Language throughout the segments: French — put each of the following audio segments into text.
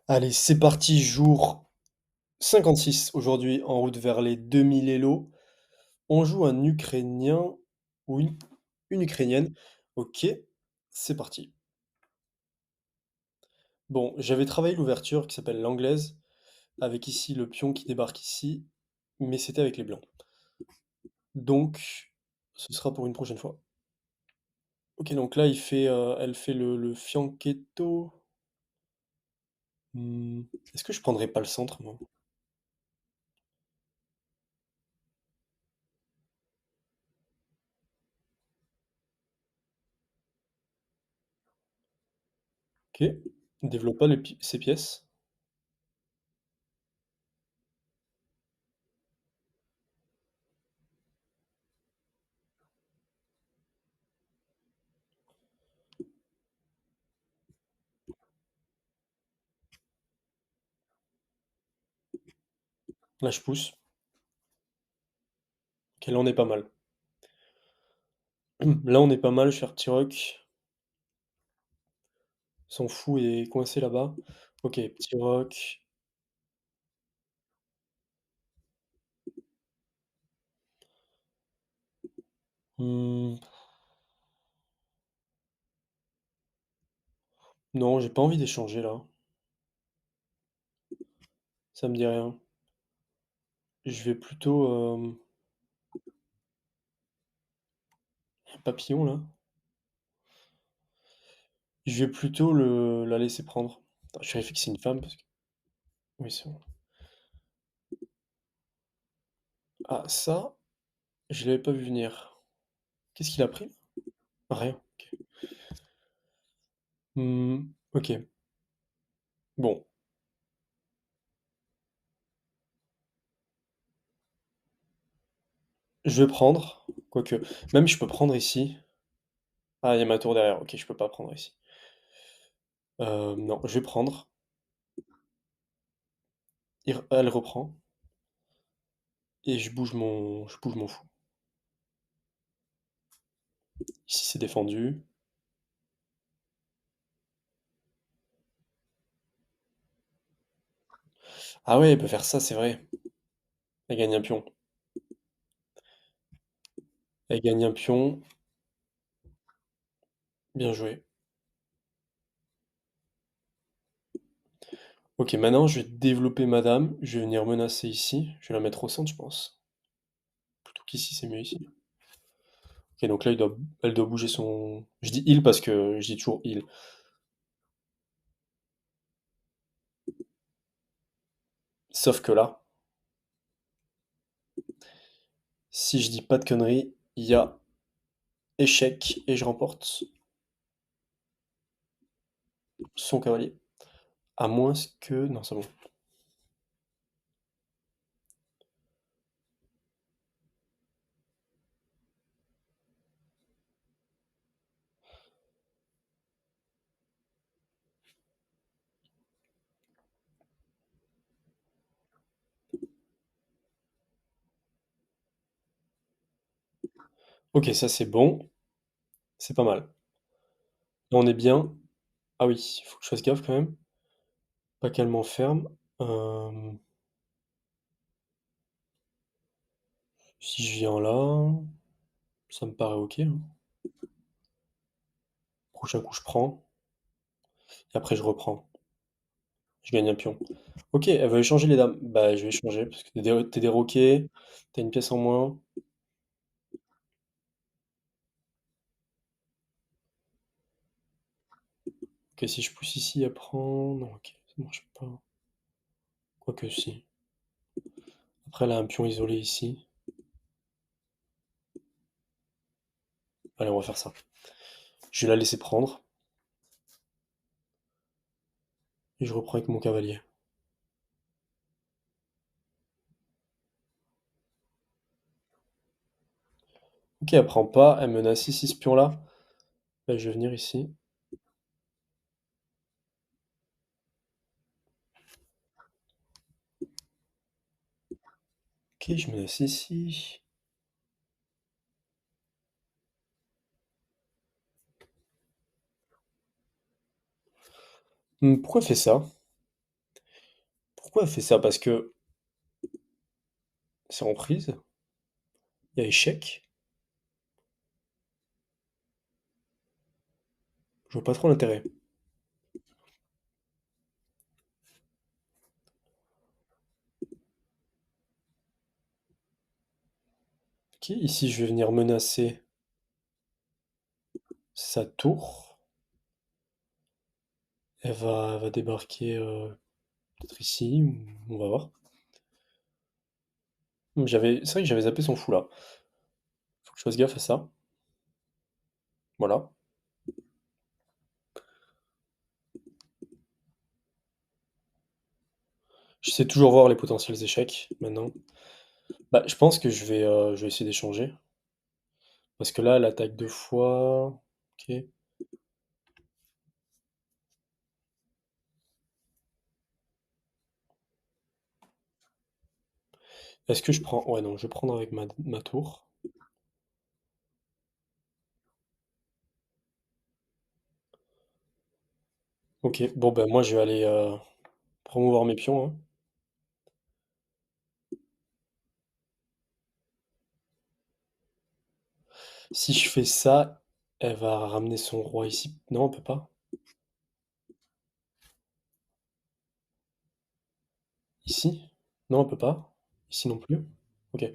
Allez, c'est parti, jour 56 aujourd'hui, en route vers les 2000 Elo. On joue un Ukrainien ou une Ukrainienne. Ok, c'est parti. Bon, j'avais travaillé l'ouverture qui s'appelle l'anglaise, avec ici le pion qui débarque ici, mais c'était avec les blancs. Donc, ce sera pour une prochaine fois. Ok, donc là, elle fait le fianchetto. Hmm, est-ce que je prendrais pas le centre, moi? Ok, développe pas ces pièces. Là, je pousse. Ok, là, on est pas mal. Là, on est pas mal, cher petit roc. S'en fout et est coincé là-bas. Ok, petit roc. Hmm, non, j'ai pas envie d'échanger là. Ça me dit rien. Je vais plutôt. Papillon là. Je vais plutôt la laisser prendre. Attends, je vérifie que c'est une femme parce que. Oui, c'est bon. Ah, ça, je l'avais pas vu venir. Qu'est-ce qu'il a pris? Rien. Ok. Ok. Bon, je vais prendre. Quoique. Même je peux prendre ici. Ah, il y a ma tour derrière. Ok, je peux pas prendre ici. Non, je vais prendre. Elle reprend. Et je bouge mon fou. Ici, c'est défendu. Ah ouais, elle peut faire ça, c'est vrai. Elle gagne un pion. Elle gagne un pion. Bien joué. Ok, maintenant, je vais développer madame. Je vais venir menacer ici. Je vais la mettre au centre, je pense. Plutôt qu'ici, c'est mieux ici. Ok, donc là, elle doit bouger son... Je dis il parce que je dis toujours il. Sauf que là, si je dis pas de conneries, il y a échec et je remporte son cavalier. À moins que... Non, c'est bon. Ok, ça c'est bon. C'est pas mal. Là, on est bien. Ah oui, il faut que je fasse gaffe quand même. Pas qu'elle m'enferme. Euh, Si je viens là, ça me paraît ok, hein. Prochain coup, je prends. Et après, je reprends. Je gagne un pion. Ok, elle veut échanger les dames. Bah, je vais échanger parce que t'es déroqué. T'as une pièce en moins. Ok, si je pousse ici, elle prend. Non, ok, ça marche pas. Quoique si. Après, elle a un pion isolé ici. Allez, on va faire ça. Je vais la laisser prendre. Et je reprends avec mon cavalier. Ok, elle prend pas. Elle menace ici ce pion-là. Bah, je vais venir ici. Ok, je menace ici. Pourquoi elle fait ça? Pourquoi elle fait ça? Parce que c'est en prise, il y a échec. Je vois pas trop l'intérêt. Ok, ici je vais venir menacer sa tour. Elle va débarquer peut-être ici, ou on va voir. C'est vrai que j'avais zappé son fou là. Faut que je fasse gaffe à ça. Voilà. Je sais toujours voir les potentiels échecs maintenant. Bah, je pense que je vais essayer d'échanger. Parce que là, elle attaque deux fois. Ok. Est-ce que je prends... Ouais, non, je vais prendre avec ma tour. Ok, bon ben moi je vais aller promouvoir mes pions, hein. Si je fais ça, elle va ramener son roi ici. Non, on peut pas. Ici? Non, on peut pas. Ici non plus. Ok.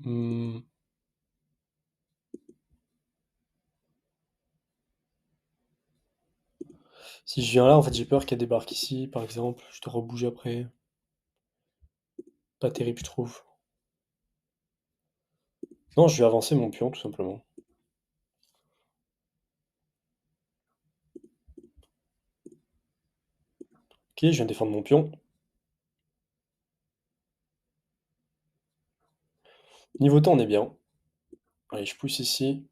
Hmm, Si je viens là, en fait, j'ai peur qu'elle débarque ici, par exemple. Je dois rebouger après. Pas terrible, je trouve. Non, je vais avancer mon pion, tout simplement. Ok, je viens de défendre mon pion. Niveau temps, on est bien. Allez, je pousse ici.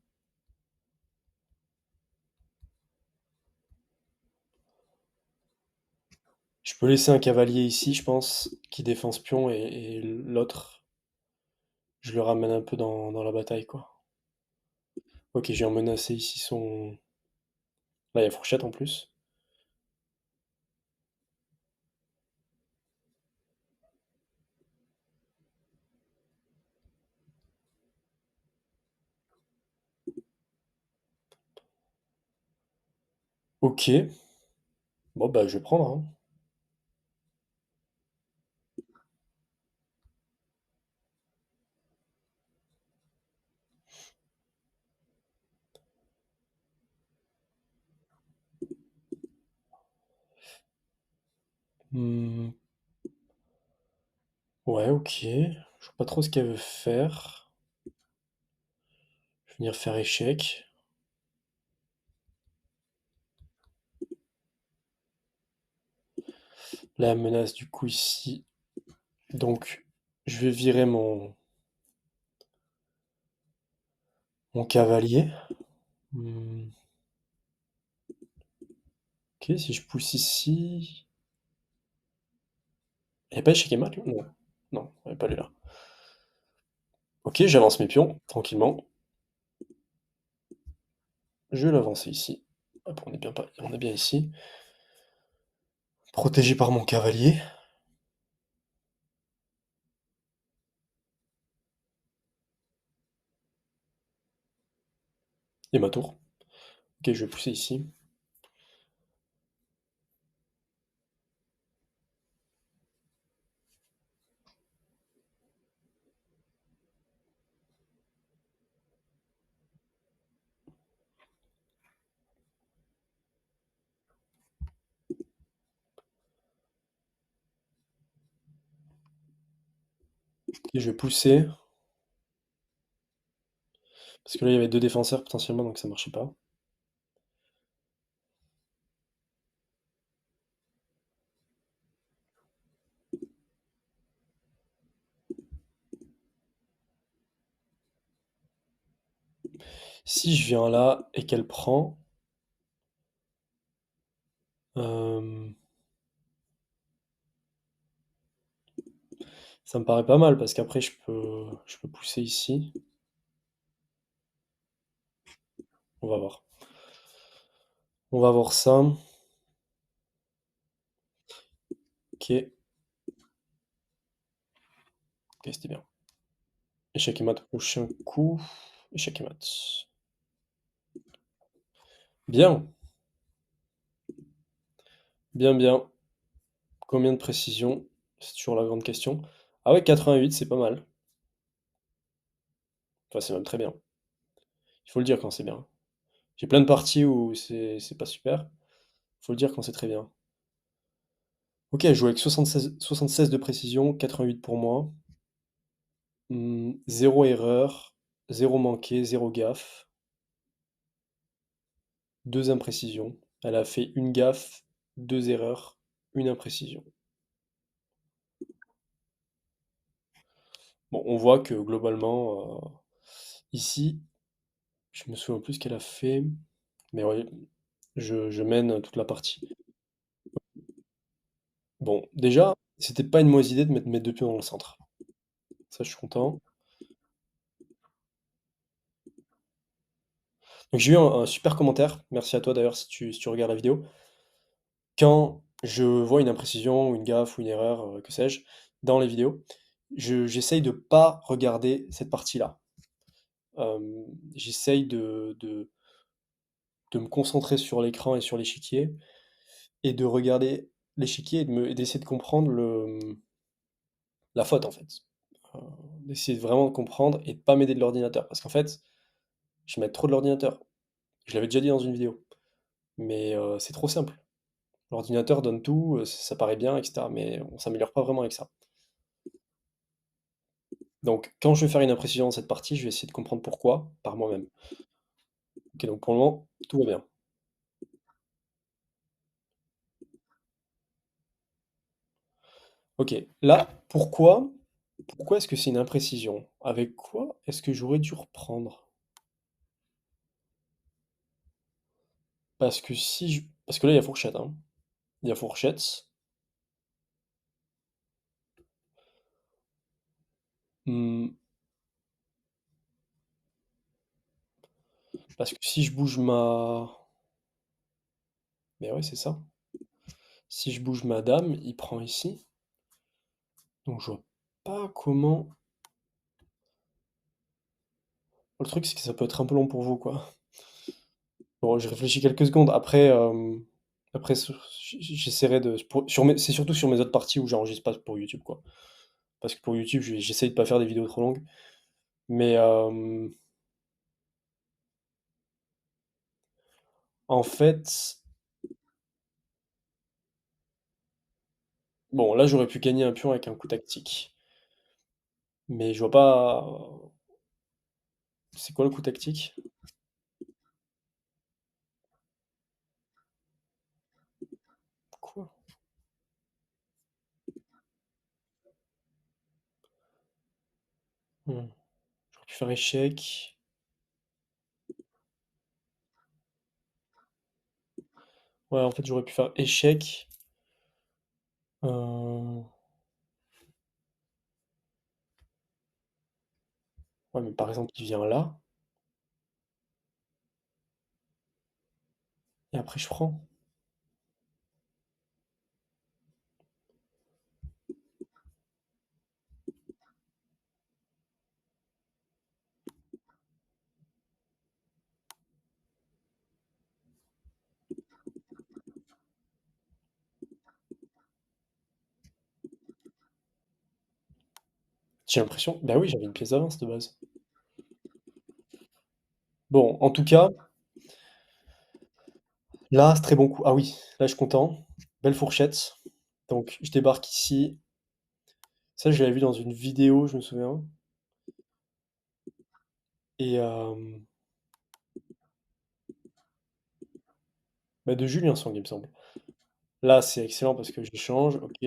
Je peux laisser un cavalier ici, je pense, qui défend ce pion, et l'autre, je le ramène un peu dans la bataille, quoi. Ok, je viens menacer ici son... Là, il y a fourchette en plus. Ok, bon bah je vais prendre, hein. Hmm, ouais, ok. Je vois pas trop ce qu'elle veut faire. Je vais venir faire échec. La menace du coup ici. Donc, je vais virer mon cavalier. Hmm, ok, si je pousse ici... Elle n'est pas échec et mat, là? Non. Non, elle n'est pas allée là. Ok, j'avance mes pions, tranquillement. Je vais l'avancer ici. Hop, on est bien, on est bien ici. Protégé par mon cavalier. Et ma tour. Ok, je vais pousser ici. Et je vais pousser. Parce que là, il y avait deux défenseurs potentiellement, donc ça marchait pas. Si je viens là et qu'elle prend, euh, ça me paraît pas mal parce qu'après je peux pousser ici. On va voir. On va voir ça. Ok, ok, c'était bien. Échec et mat, prochain coup. Échec et mat. Bien, bien, bien. Combien de précision? C'est toujours la grande question. Ah ouais, 88, c'est pas mal. Enfin, c'est même très bien. Il faut le dire quand c'est bien. J'ai plein de parties où c'est pas super. Faut le dire quand c'est très bien. Ok, je joue avec 76 de précision, 88 pour moi. Zéro erreur, zéro manqué, zéro gaffe, deux imprécisions. Elle a fait une gaffe, deux erreurs, une imprécision. Bon, on voit que globalement, ici, je me souviens plus ce qu'elle a fait, mais ouais, je mène toute la partie. Bon, déjà, c'était pas une mauvaise idée de mettre mes deux pions dans le centre. Ça, je suis content. Donc j'ai eu un super commentaire, merci à toi d'ailleurs si tu regardes la vidéo. Quand je vois une imprécision ou une gaffe ou une erreur, que sais-je, dans les vidéos, j'essaye de pas regarder cette partie-là. J'essaye de me concentrer sur l'écran et sur l'échiquier et de regarder l'échiquier et d'essayer de comprendre la faute en fait. Euh, D'essayer vraiment de comprendre et de pas m'aider de l'ordinateur. Parce qu'en fait, je m'aide trop de l'ordinateur. Je l'avais déjà dit dans une vidéo. Mais c'est trop simple. L'ordinateur donne tout, ça paraît bien, etc. Mais on s'améliore pas vraiment avec ça. Donc, quand je vais faire une imprécision dans cette partie, je vais essayer de comprendre pourquoi par moi-même. Ok, donc pour le moment, tout va bien. Ok, là, pourquoi est-ce que c'est une imprécision? Avec quoi est-ce que j'aurais dû reprendre? Parce que là, il y a fourchette, hein. Il y a fourchette. Hmm, parce que si je bouge ma... Mais ouais, c'est ça. Si je bouge ma dame, il prend ici. Donc je vois pas comment... Le truc, c'est que ça peut être un peu long pour vous, quoi. Bon, je réfléchis quelques secondes. Après, j'essaierai de. C'est surtout sur mes autres parties où j'enregistre pas pour YouTube, quoi. Parce que pour YouTube, j'essaye de pas faire des vidéos trop longues. Mais en fait, bon, là, j'aurais pu gagner un pion avec un coup tactique. Mais je vois pas. C'est quoi le coup tactique? Quoi? J'aurais pu faire échec. Ouais, en fait, j'aurais pu faire échec. Euh, Ouais, mais par exemple, il vient là. Et après, je prends. J'ai l'impression. Bah oui, j'avais une pièce d'avance de base. Bon, en tout cas, là, c'est très bon coup. Ah oui, là, je suis content. Belle fourchette. Donc, je débarque ici. Ça, je l'avais vu dans une vidéo, je me souviens. Et bah, de Julien Song, il me semble. Là, c'est excellent parce que j'échange. Ok.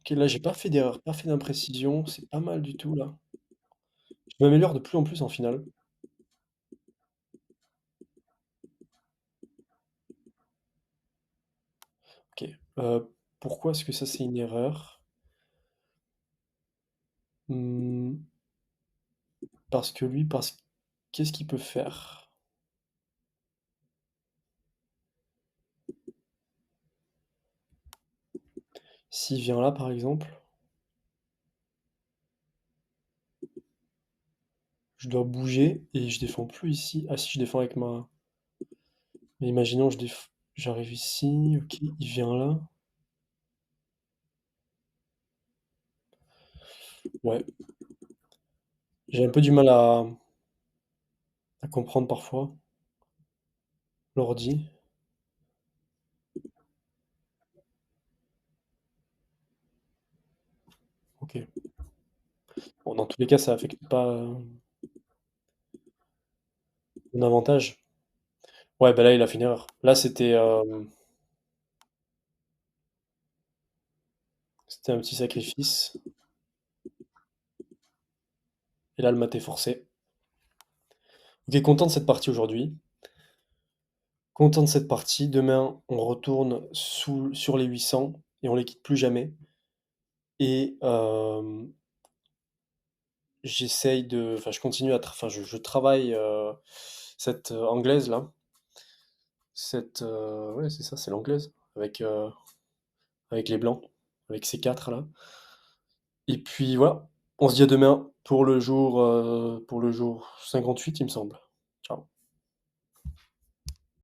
Ok, là, j'ai pas fait d'erreur, pas fait d'imprécision. C'est pas mal du tout, là. Je m'améliore de plus en plus en finale. Ok. Pourquoi est-ce que ça, c'est une erreur? Mmh, parce que lui, parce qu'est-ce qu'il peut faire? S'il vient là, par exemple, je dois bouger et je défends plus ici. Ah si, je défends avec ma mais imaginons j'arrive ici, OK, il vient là. Ouais, j'ai un peu du mal à comprendre parfois l'ordi. OK. Bon, dans tous les cas, ça affecte pas, mon avantage. Ouais, bah, là, il a fait une erreur. Là, c'était un petit sacrifice et là, le mat est forcé. OK, content de cette partie aujourd'hui. Content de cette partie. Demain, on retourne sur les 800 et on les quitte plus jamais et j'essaye de enfin, je continue enfin, je travaille, cette, anglaise-là, ouais, c'est ça, c'est l'anglaise avec les blancs, avec ces 4 là et puis voilà, on se dit à demain pour le jour 58, il me semble.